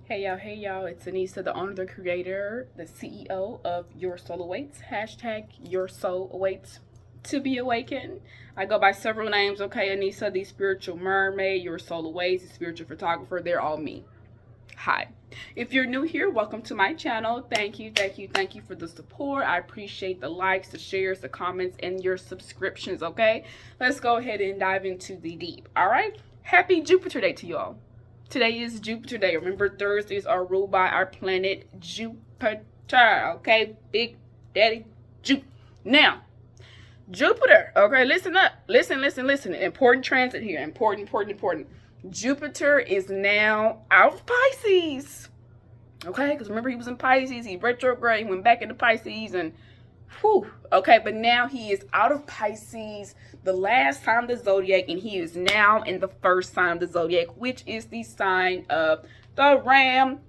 Hey y'all, it's Anissa, the owner, the creator, the CEO of Your Soul Awaits. Hashtag Your Soul Awaits to be awakened. I go by several names, okay? Anissa, the spiritual mermaid, Your Soul Awaits, the spiritual photographer, they're all me. Hi. If you're new here, welcome to my channel. Thank you for the support. I appreciate the likes, the shares, the comments, and your subscriptions, okay? Let's go ahead and dive into the deep, all right? Happy Jupiter Day to you all. Today is Jupiter Day. Remember, Thursdays are ruled by our planet Jupiter, okay? Big Daddy Jupiter. Now, Jupiter, okay, listen up. Listen. Important transit here. Important. Jupiter is now out of Pisces. Okay, because remember he was in Pisces, he retrograde, he went back into Pisces, and whew. Okay, but now he is out of Pisces, the last sign of the zodiac, and he is now in the first sign of the zodiac, which is the sign of the Ram,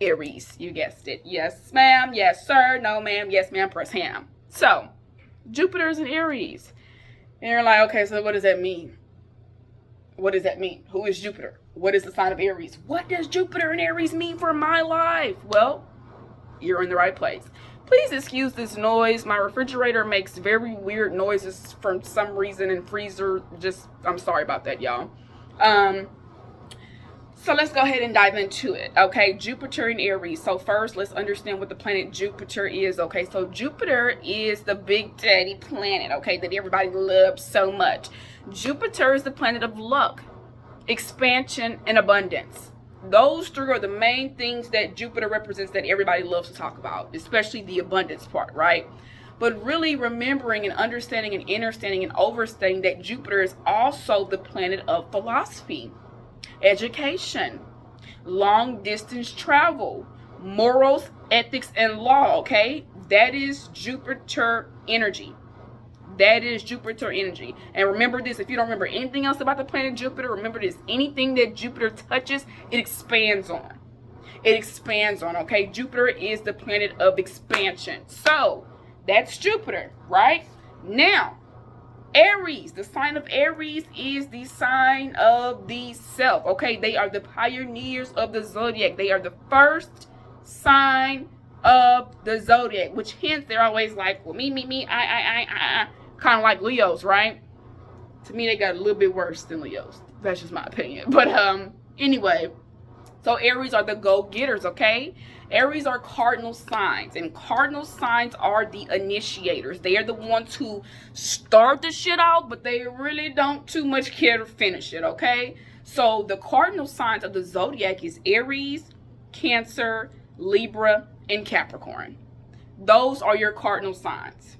Aries. You guessed it. Yes, ma'am. Yes, sir. No, ma'am. Yes, ma'am. Press ham. So, Jupiter's in Aries. And you're like, okay, so what does that mean? What does that mean? Who is Jupiter? What is the sign of Aries? What does Jupiter and Aries mean for my life? Well, you're in the right place. Please excuse this noise. My refrigerator makes very weird noises for some reason, and freezer just, I'm sorry about that, y'all. So let's go ahead and dive into it, okay? Jupiter and Aries. So first, let's understand what the planet Jupiter is, okay? So Jupiter is the big daddy planet, okay, that everybody loves so much. Jupiter is the planet of luck, expansion, and abundance. Those three are the main things that Jupiter represents that everybody loves to talk about, especially the abundance part, right? But really remembering and understanding and understanding and overstanding that Jupiter is also the planet of philosophy, education, long distance travel, morals, ethics, and law, okay? That is Jupiter energy. That is Jupiter energy. And remember this, if you don't remember anything else about the planet Jupiter, remember this, anything that Jupiter touches, it expands on. It expands on, okay? Jupiter is the planet of expansion. So, that's Jupiter, right? Now, Aries, the sign of Aries is the sign of the self, okay? They are the pioneers of the zodiac. They are the first sign of the zodiac, which hence they're always like, well, me, I. Kind of like Leos, right? To me, they got a little bit worse than Leos. That's just my opinion. But anyway, so Aries are the go-getters, okay? Aries are cardinal signs, and cardinal signs are the initiators. They are the ones who start the shit out, but they really don't too much care to finish it, okay? So the cardinal signs of the zodiac is Aries, Cancer, Libra, and Capricorn. Those are your cardinal signs.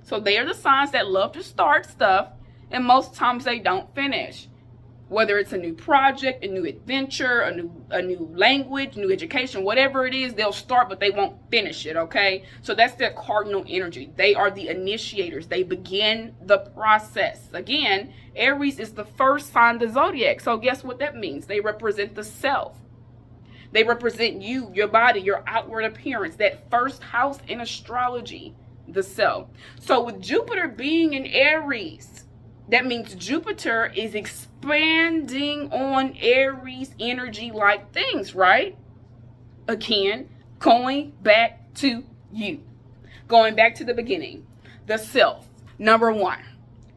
So they are the signs that love to start stuff, and most times they don't finish. Whether it's a new project, a new adventure, a new language, new education, whatever it is, they'll start, but they won't finish it, okay? So that's their cardinal energy. They are the initiators. They begin the process. Again, Aries is the first sign of the zodiac. So guess what that means? They represent the self. They represent you, your body, your outward appearance, that first house in astrology, the self. So with Jupiter being in Aries, that means Jupiter is expanding on Aries energy like things, right? Again, going back to you. Going back to the beginning. The self. Number one.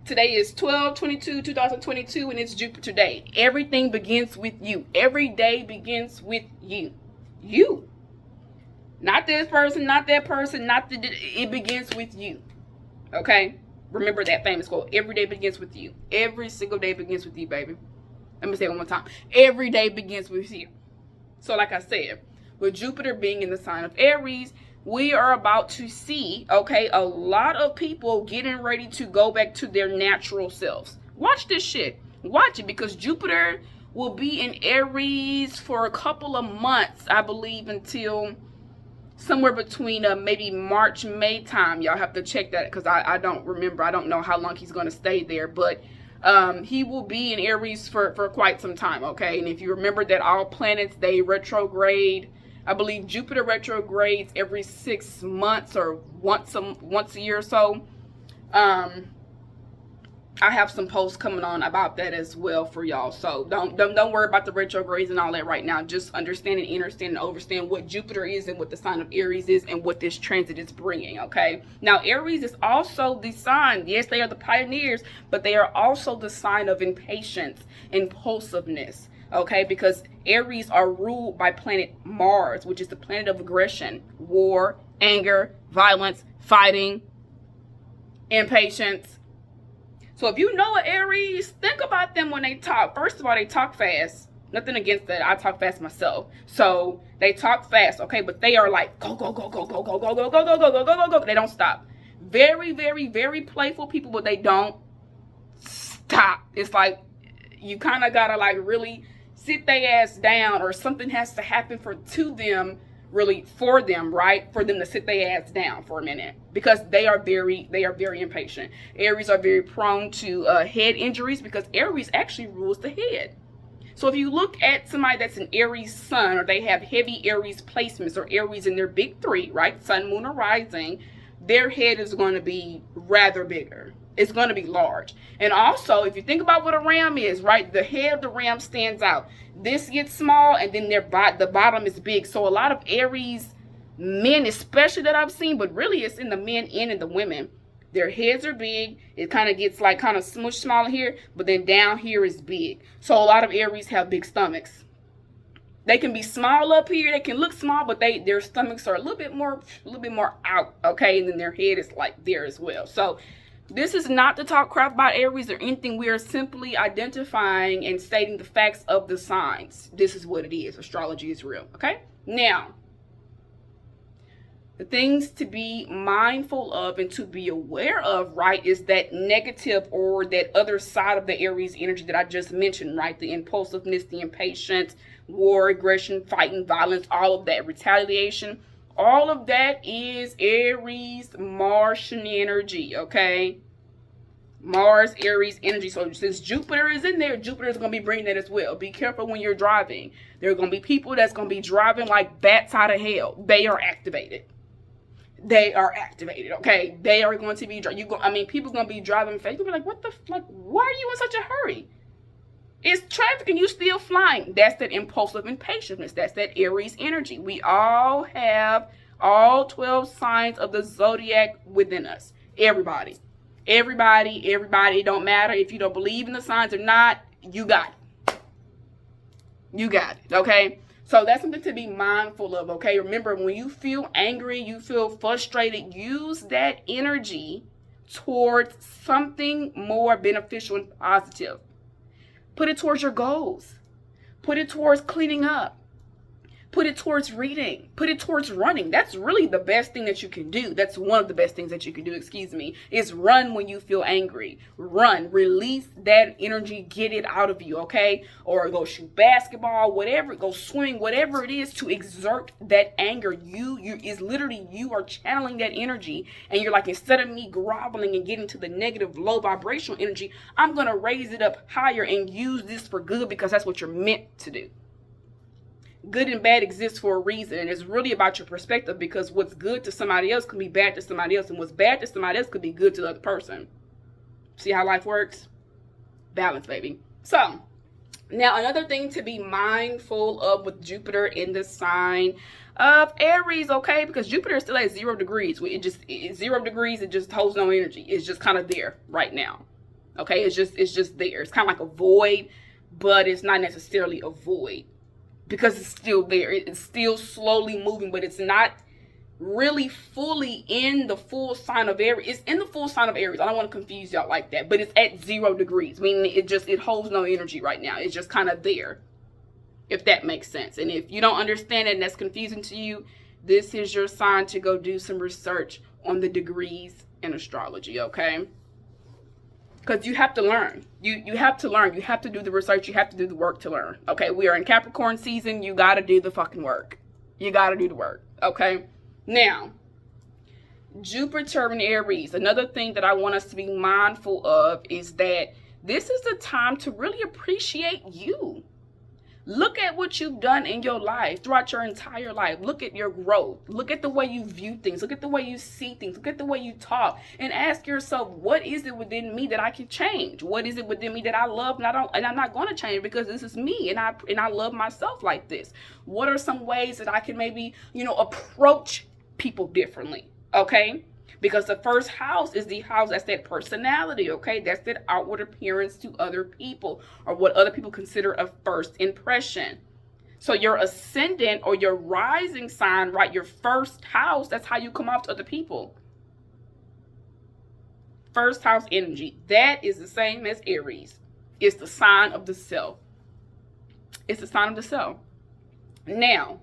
Today is 12/22/2022, and it's Jupiter Day. Everything begins with you. Every day begins with you. You. Not this person, not that person, it begins with you. Okay? Remember that famous quote. Every day begins with you. Every single day begins with you, baby. Let me say it one more time. Every day begins with you. So like I said, with Jupiter being in the sign of Aries, we are about to see, okay, a lot of people getting ready to go back to their natural selves. Watch this shit. Watch it, because Jupiter will be in Aries for a couple of months, I believe, until somewhere between maybe March, May time. Y'all have to check that, because I don't remember. I don't know how long he's going to stay there, but he will be in Aries for quite some time, okay? And if you remember that all planets, they retrograde. I believe Jupiter retrogrades every 6 months or once a year or so. I have some posts coming on about that as well for y'all. So don't worry about the retrogrades and all that right now. Just understand and understand what Jupiter is and what the sign of Aries is and what this transit is bringing, okay? Now, Aries is also the sign. Yes, they are the pioneers, but they are also the sign of impatience, impulsiveness, okay? Because Aries are ruled by planet Mars, which is the planet of aggression, war, anger, violence, fighting, impatience. So if you know an Aries, think about them when they talk. First of all, they talk fast. Nothing against that. I talk fast myself. So they talk fast, okay? But they are like, go, go, go, go, go, go, go, go, go, go, go, go, go, go, go. They don't stop. Very, very, very playful people, but they don't stop. It's like you kind of got to like really sit their ass down, or something has to happen for them, right? For them to sit their ass down for a minute, because they are very impatient. Aries are very prone to head injuries, because Aries actually rules the head. So if you look at somebody that's an Aries sun, or they have heavy Aries placements, or Aries in their big three, right? Sun, moon, or rising, their head is going to be rather bigger. It's going to be large. And also, if you think about what a ram is, right? The head of the ram stands out. This gets small, and then the bottom is big. So a lot of Aries men, especially that I've seen, but really it's in the men and in the women, their heads are big. It kind of gets like kind of smushed small here, but then down here is big. So a lot of Aries have big stomachs. They can be small up here. They can look small, but their stomachs are a little bit more out, okay? And then their head is like there as well. So this is not to talk crap about Aries or anything. We are simply identifying and stating the facts of the signs. This is what it is. Astrology is real, okay? Now, the things to be mindful of and to be aware of, right, is that negative, or that other side of the Aries energy that I just mentioned, right? The impulsiveness, the impatience, war, aggression, fighting, violence, all of that, retaliation. All of that is Aries Martian energy, okay? Mars, Aries energy. So since Jupiter is in there, Jupiter is going to be bringing that as well. Be careful when you're driving. There are going to be people that's going to be driving like bats out of hell. They are activated. Okay? They are going to be, people are going to be driving fast. You'll be like, why are you in such a hurry? It's traffic and you still flying. That's that impulsive impatience. That's that Aries energy. We all have all 12 signs of the zodiac within us. Everybody. It don't matter if you don't believe in the signs or not. You got it. Okay? So that's something to be mindful of, okay? Remember, when you feel angry, you feel frustrated, use that energy towards something more beneficial and positive. Put it towards your goals. Put it towards cleaning up. Put it towards reading. Put it towards running. That's really the best thing that you can do. That's one of the best things that you can do, is run when you feel angry. Run. Release that energy. Get it out of you, okay? Or go shoot basketball, whatever. Go swimming, whatever it is to exert that anger. You are channeling that energy. And you're like, instead of me groveling and getting to the negative, low vibrational energy, I'm going to raise it up higher and use this for good, because that's what you're meant to do. Good and bad exists for a reason, and it's really about your perspective, because what's good to somebody else can be bad to somebody else, and what's bad to somebody else could be good to the other person. See how life works? Balance, baby. So, now another thing to be mindful of with Jupiter in the sign of Aries, okay? Because Jupiter is still at 0 degrees. It's 0 degrees, it just holds no energy. It's just kind of there right now. Okay, it's just there. It's kind of like a void, but it's not necessarily a void, because it's still there. It's still slowly moving, but it's not really fully in the full sign of Aries. It's in the full sign of Aries. I don't want to confuse y'all like that, but it's at 0 degrees, meaning it holds no energy right now. It's just kind of there, if that makes sense. And if you don't understand it and that's confusing to you, this is your sign to go do some research on the degrees in astrology, okay? Because you have to learn. You have to learn. You have to do the research. You have to do the work to learn. Okay, we are in Capricorn season. You got to do the fucking work. You got to do the work. Okay? Now, Jupiter in Aries. Another thing that I want us to be mindful of is that this is the time to really appreciate you. Look at what you've done in your life throughout your entire life. Look at your growth. Look at the way you view things. Look at the way you see things. Look at the way you talk, and ask yourself, what is it within me that I can change? What is it within me that I love and I'm not going to change because this is me, and I love myself like this. What are some ways that I can maybe, approach people differently? Okay? Because the first house is the house that's that personality, okay? That's that outward appearance to other people, or what other people consider a first impression. So your ascendant or your rising sign, right? Your first house, that's how you come off to other people. First house energy. That is the same as Aries. It's the sign of the self. It's the sign of the self. Now,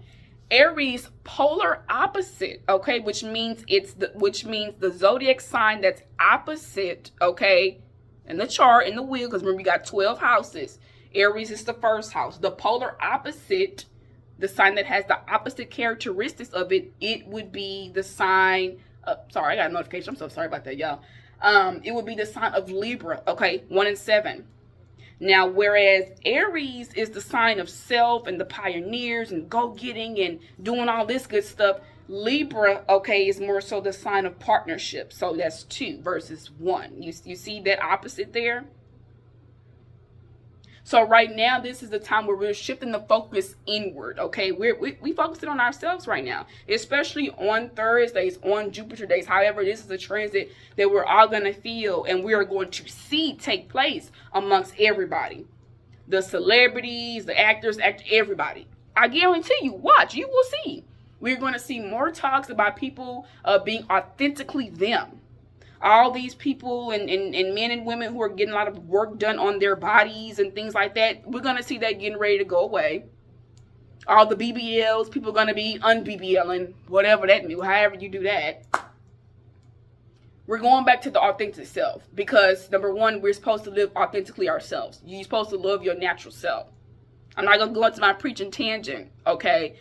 Aries polar opposite, okay, which means the zodiac sign that's opposite, okay, in the chart, in the wheel, because remember, we got 12 houses. Aries is the first house. The polar opposite, the sign that has the opposite characteristics of it, it would be the sign, sorry, I got a notification. I'm so sorry about that, y'all. It would be the sign of Libra, okay, 1 and 7. Now, whereas Aries is the sign of self and the pioneers and go-getting and doing all this good stuff, Libra, okay, is more so the sign of partnership. So that's 2 versus 1. You see that opposite there? So right now, this is the time where we're shifting the focus inward, okay? We focusing on ourselves right now, especially on Thursdays, on Jupiter days. However, this is a transit that we're all going to feel and we are going to see take place amongst everybody. The celebrities, the actors, everybody. I guarantee you, watch, you will see. We're going to see more talks about people being authentically them. All these people and men and women who are getting a lot of work done on their bodies and things like that, we're going to see that getting ready to go away. All the BBLs, people are going to be un-BBLing, whatever that means, however you do that. We're going back to the authentic self because, number one, we're supposed to live authentically ourselves. You're supposed to love your natural self. I'm not going to go into my preaching tangent, okay?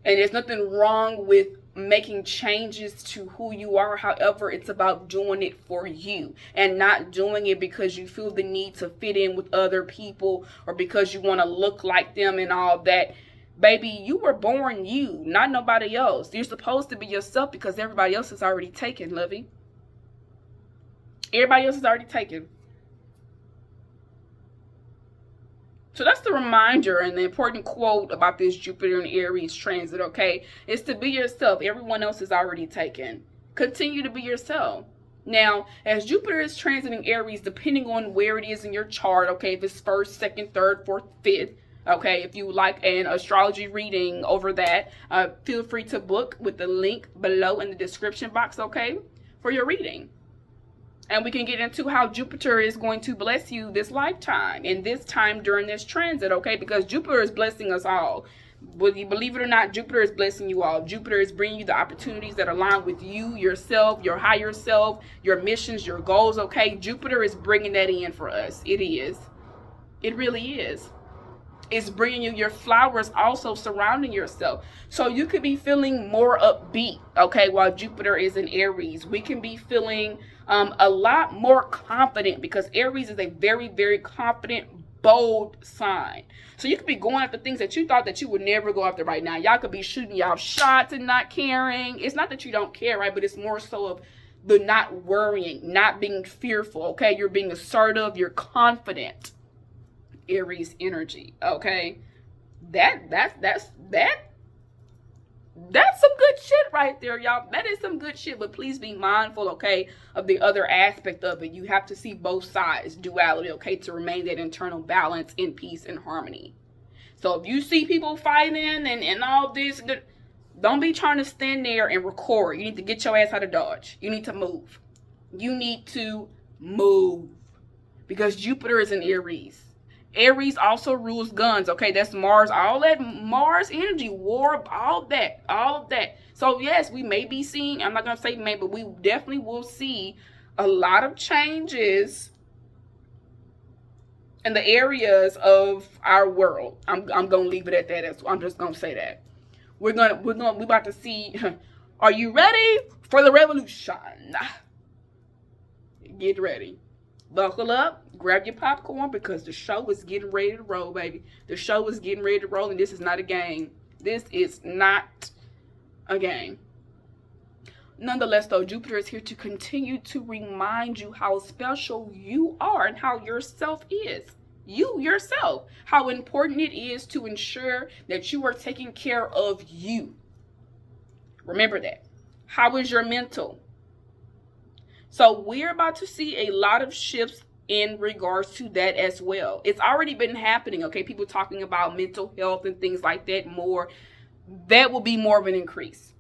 And there's nothing wrong with making changes to who you are. However, it's about doing it for you and not doing it because you feel the need to fit in with other people or because you want to look like them and all that. Baby, you were born you, not nobody else. You're supposed to be yourself because everybody else is already taken, lovey. Everybody else is already taken. So that's the reminder and the important quote about this Jupiter and Aries transit, okay? Is to be yourself. Everyone else is already taken. Continue to be yourself. Now, as Jupiter is transiting Aries, depending on where it is in your chart, okay, if it's 1st, 2nd, 3rd, 4th, 5th, okay, if you would like an astrology reading over that, feel free to book with the link below in the description box, okay, for your reading. And we can get into how Jupiter is going to bless you this lifetime and this time during this transit, okay? Because Jupiter is blessing us all. Whether you believe it or not, Jupiter is blessing you all. Jupiter is bringing you the opportunities that align with you, yourself, your higher self, your missions, your goals, okay? Jupiter is bringing that in for us. It is. It really is. It's bringing you your flowers also surrounding yourself. So you could be feeling more upbeat, okay, while Jupiter is in Aries. We can be feeling a lot more confident because Aries is a very, very confident, bold sign. So you could be going after things that you thought that you would never go after right now. Y'all could be shooting y'all shots and not caring. It's not that you don't care, right? But it's more so of the not worrying, not being fearful, okay? You're being assertive, you're confident. Aries energy, okay? That's some good shit right there, y'all. That is some good shit, but please be mindful, okay, of the other aspect of it. You have to see both sides, duality, okay, to remain that internal balance in peace and harmony. So if you see people fighting and all this, don't be trying to stand there and record. You need to get your ass out of Dodge. You need to move. You need to move because Jupiter is in Aries. Aries also rules guns, okay? That's Mars, all that Mars energy, war, all of that. So yes, we may be seeing, I'm not going to say may, but we definitely will see a lot of changes in the areas of our world. I'm going to leave it at that. I'm just going to say that. We're about to see, are you ready for the revolution? Get ready. buckle up, grab your popcorn, because the show is getting ready to roll, baby. The show is getting ready to roll, and this is not a game. This is not a game. Nonetheless, though, Jupiter is here to continue to remind you how special you are and how yourself is. You yourself. How important it is to ensure that you are taking care of you. Remember that. How is your mental? So we're about to see a lot of shifts in regards to that as well. It's already been happening, okay? People talking about mental health and things like that more. That will be more of an increase.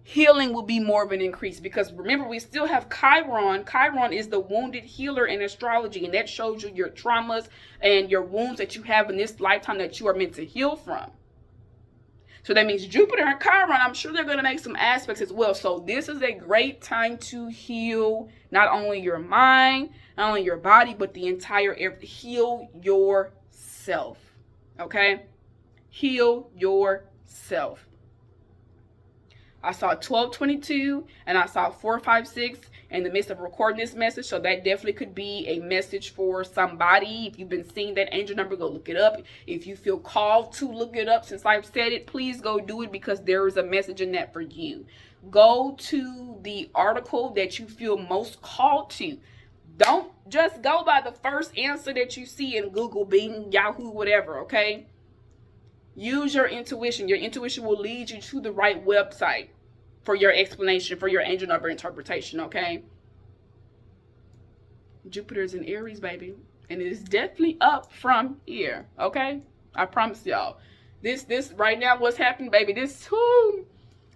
Healing will be more of an increase, because remember, we still have Chiron. Chiron is the wounded healer in astrology, and that shows you your traumas and your wounds that you have in this lifetime that you are meant to heal from. So that means Jupiter and Chiron, I'm sure they're going to make some aspects as well. So this is a great time to heal not only your mind, not only your body, but the entire, heal yourself. Okay? Heal yourself. I saw 1222 and I saw 456 in the midst of recording this message. So that definitely could be a message for somebody. If you've been seeing that angel number, go look it up. If you feel called to look it up since I've said it, please go do it, because there is a message in that for you. Go to the article that you feel most called to. Don't just go by the first answer that you see in Google, Bing, Yahoo, whatever, okay? Use your intuition. Your intuition will lead you to the right website for your explanation, for your angel number interpretation, okay? Jupiter's in Aries, baby. And it is definitely up from here, okay? I promise y'all. This right now, what's happening, baby,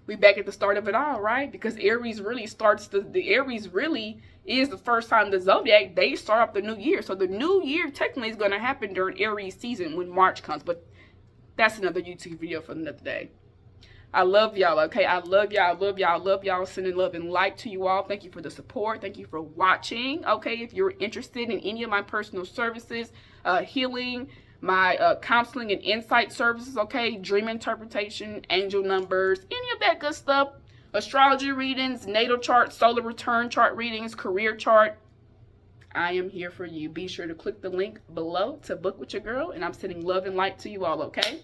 we back at the start of it all, right? Because Aries really starts, the Aries really is the first time the zodiac, they start up the new year. So the new year technically is going to happen during Aries season when March comes. But that's another YouTube video for another day. I love y'all, okay? I love y'all, I love y'all, I love y'all. Sending love and light to you all. Thank you for the support. Thank you for watching, okay? If you're interested in any of my personal services, healing, my counseling and insight services, okay? Dream interpretation, angel numbers, any of that good stuff. Astrology readings, natal chart, solar return chart readings, career chart. I am here for you. Be sure to click the link below to book with your girl, and I'm sending love and light to you all, okay?